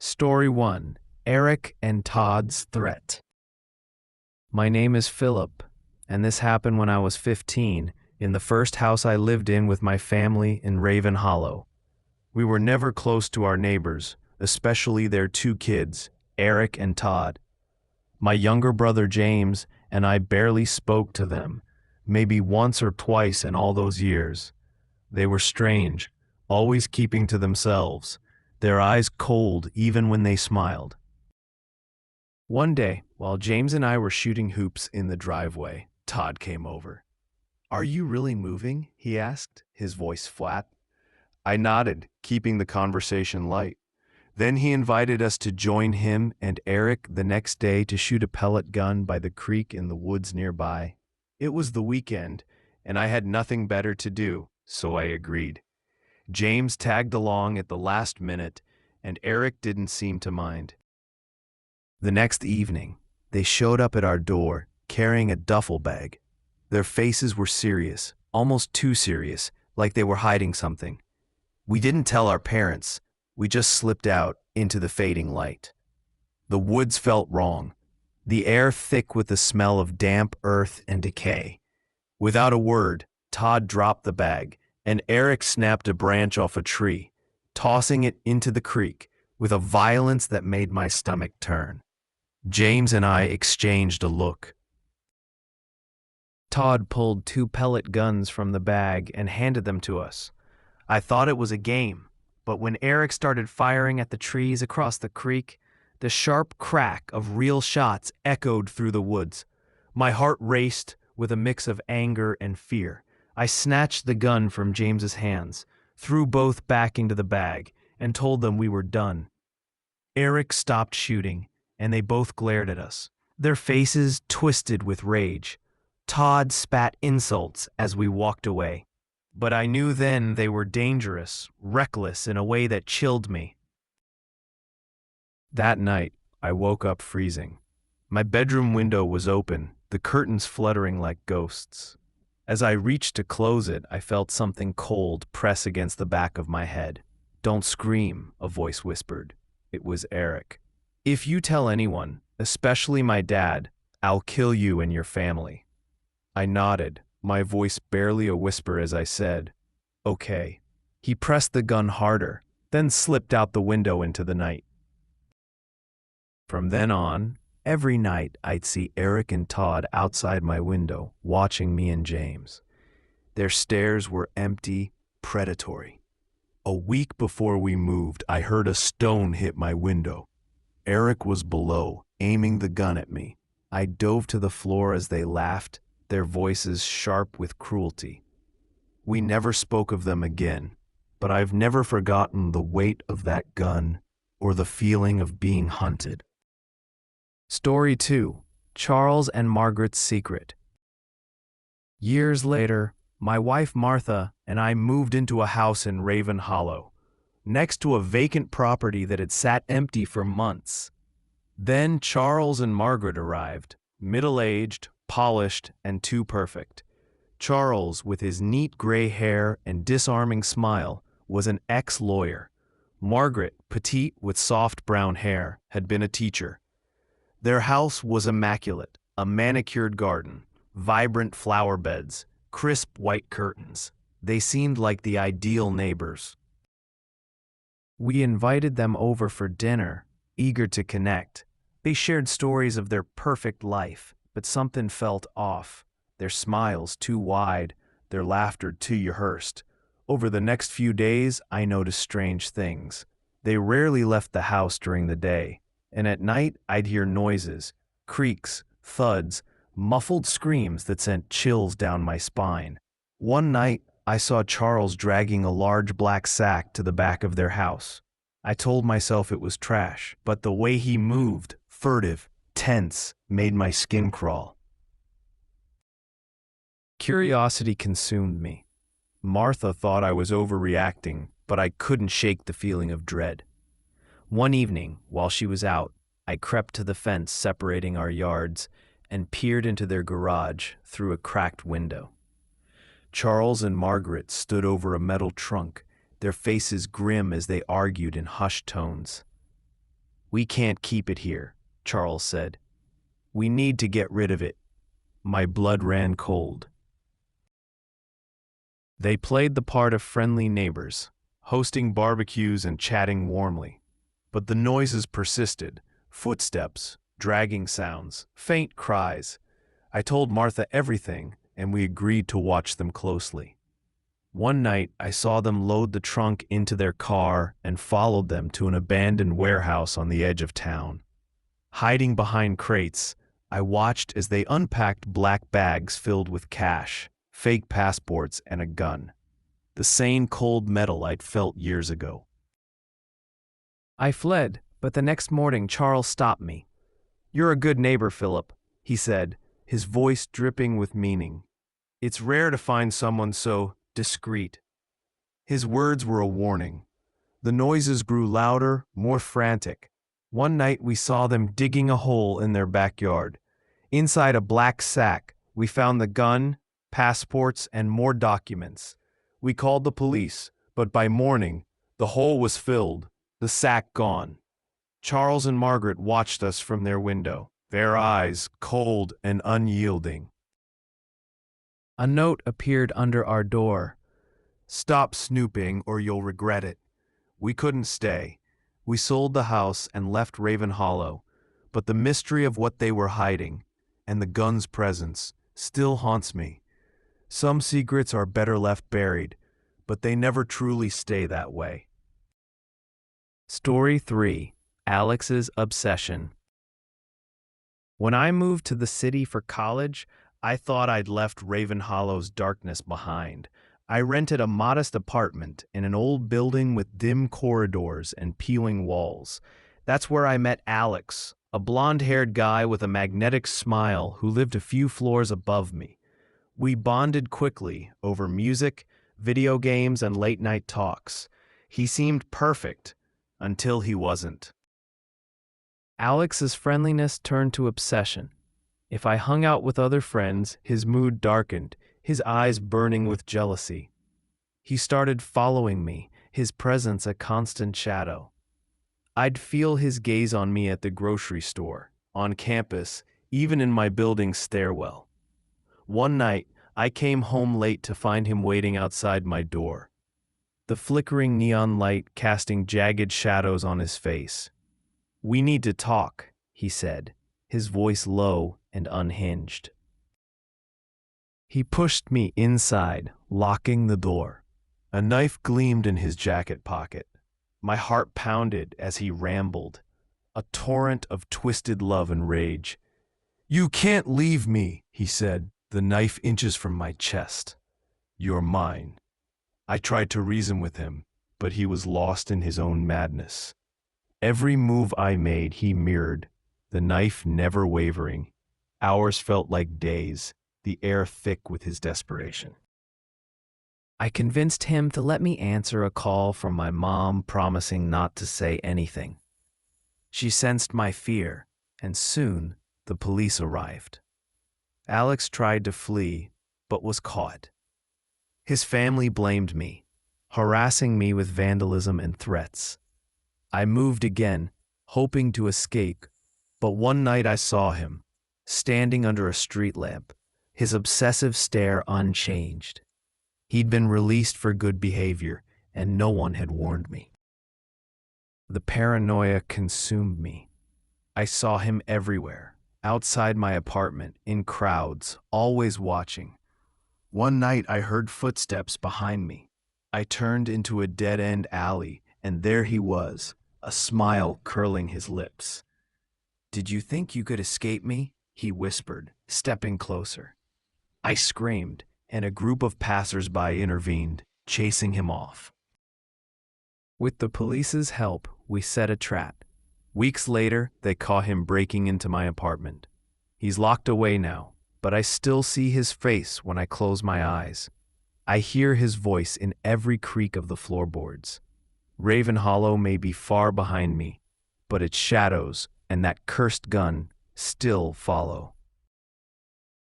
Story 1: Eric and Todd's Threat. My name is Philip, and this happened when I was 15, in the first house I lived in with my family in Raven Hollow. We were never close to our neighbors, especially their two kids, Eric and Todd. My younger brother James and I barely spoke to them, maybe once or twice in all those years. They were strange, always keeping to themselves, their eyes cold even when they smiled. One day, while James and I were shooting hoops in the driveway, Todd came over. "Are you really moving?" he asked, his voice flat. I nodded, keeping the conversation light. Then he invited us to join him and Eric the next day to shoot a pellet gun by the creek in the woods nearby. It was the weekend, and I had nothing better to do, so I agreed. James tagged along at the last minute, and Eric didn't seem to mind. The next evening, they showed up at our door, carrying a duffel bag. Their faces were serious, almost too serious, like they were hiding something. We didn't tell our parents. We just slipped out into the fading light. The woods felt wrong, the air thick with the smell of damp earth and decay. Without a word, Todd dropped the bag, and Eric snapped a branch off a tree, tossing it into the creek with a violence that made my stomach turn. James and I exchanged a look. Todd pulled 2 pellet guns from the bag and handed them to us. I thought it was a game, but when Eric started firing at the trees across the creek, the sharp crack of real shots echoed through the woods. My heart raced with a mix of anger and fear. I snatched the gun from James's hands, threw both back into the bag, and told them we were done. Eric stopped shooting, and they both glared at us, their faces twisted with rage. Todd spat insults as we walked away. But I knew then they were dangerous, reckless in a way that chilled me. That night, I woke up freezing. My bedroom window was open, the curtains fluttering like ghosts. As I reached to close it, I felt something cold press against the back of my head. "Don't scream," a voice whispered. It was Eric. "If you tell anyone, especially my dad, I'll kill you and your family." I nodded, my voice barely a whisper as I said, "Okay." He pressed the gun harder, then slipped out the window into the night. From then on, every night I'd see Eric and Todd outside my window, watching me and James. Their stares were empty, predatory. A week before we moved, I heard a stone hit my window. Eric was below, aiming the gun at me. I dove to the floor as they laughed, their voices sharp with cruelty. We never spoke of them again, but I've never forgotten the weight of that gun or the feeling of being hunted. Story 2: Charles and Margaret's Secret. Years later, my wife Martha and I moved into a house in Raven Hollow, next to a vacant property that had sat empty for months. Then Charles and Margaret arrived, middle-aged, polished, and too perfect. Charles, with his neat gray hair and disarming smile, was an ex-lawyer. Margaret, petite with soft brown hair, had been a teacher. Their house was immaculate, a manicured garden, vibrant flower beds, crisp white curtains. They seemed like the ideal neighbors. We invited them over for dinner, eager to connect. They shared stories of their perfect life, but something felt off. Their smiles too wide, their laughter too rehearsed. Over the next few days, I noticed strange things. They rarely left the house during the day, and at night I'd hear noises, creaks, thuds, muffled screams that sent chills down my spine. One night, I saw Charles dragging a large black sack to the back of their house. I told myself it was trash, but the way he moved, furtive, tense, made my skin crawl. Curiosity consumed me. Martha thought I was overreacting, but I couldn't shake the feeling of dread. One evening, while she was out, I crept to the fence separating our yards and peered into their garage through a cracked window. Charles and Margaret stood over a metal trunk, their faces grim as they argued in hushed tones. "We can't keep it here," Charles said. "We need to get rid of it." My blood ran cold. They played the part of friendly neighbors, hosting barbecues and chatting warmly. But the noises persisted: footsteps, dragging sounds, faint cries. I told Martha everything, and we agreed to watch them closely. One night, I saw them load the trunk into their car and followed them to an abandoned warehouse on the edge of town. Hiding behind crates, I watched as they unpacked black bags filled with cash, fake passports, and a gun. The same cold metal I'd felt years ago. I fled, but the next morning Charles stopped me. "You're a good neighbor, Philip," he said, his voice dripping with meaning. "It's rare to find someone so discreet." His words were a warning. The noises grew louder, more frantic. One night we saw them digging a hole in their backyard. Inside a black sack, we found the gun, passports, and more documents. We called the police, but by morning, the hole was filled, the sack gone. Charles and Margaret watched us from their window, their eyes cold and unyielding. A note appeared under our door. "Stop snooping or you'll regret it." We couldn't stay. We sold the house and left Raven Hollow, but the mystery of what they were hiding, and the gun's presence, still haunts me. Some secrets are better left buried, but they never truly stay that way. Story 3: Alex's Obsession. When I moved to the city for college, I thought I'd left Raven Hollow's darkness behind. I rented a modest apartment in an old building with dim corridors and peeling walls. That's where I met Alex, a blonde-haired guy with a magnetic smile who lived a few floors above me. We bonded quickly over music, video games, and late-night talks. He seemed perfect until he wasn't. Alex's friendliness turned to obsession. If I hung out with other friends, his mood darkened, his eyes burning with jealousy. He started following me, his presence a constant shadow. I'd feel his gaze on me at the grocery store, on campus, even in my building's stairwell. One night, I came home late to find him waiting outside my door, the flickering neon light casting jagged shadows on his face. "We need to talk," he said, his voice low and unhinged. He pushed me inside, locking the door. A knife gleamed in his jacket pocket. My heart pounded as he rambled, a torrent of twisted love and rage. "You can't leave me," he said, the knife inches from my chest. "You're mine." I tried to reason with him, but he was lost in his own madness. Every move I made he mirrored, the knife never wavering. Hours felt like days, the air thick with his desperation. I convinced him to let me answer a call from my mom, promising not to say anything. She sensed my fear, and soon the police arrived. Alex tried to flee, but was caught. His family blamed me, harassing me with vandalism and threats. I moved again, hoping to escape, but one night I saw him, standing under a street lamp, his obsessive stare unchanged. He'd been released for good behavior, and no one had warned me. The paranoia consumed me. I saw him everywhere, outside my apartment, in crowds, always watching. One night I heard footsteps behind me. I turned into a dead-end alley, and there he was, a smile curling his lips. "Did you think you could escape me?" he whispered, stepping closer. I screamed, and a group of passers-by intervened, chasing him off. With the police's help, we set a trap. Weeks later, they caught him breaking into my apartment. He's locked away now, but I still see his face when I close my eyes. I hear his voice in every creak of the floorboards. Raven Hollow may be far behind me, but its shadows and that cursed gun still follow.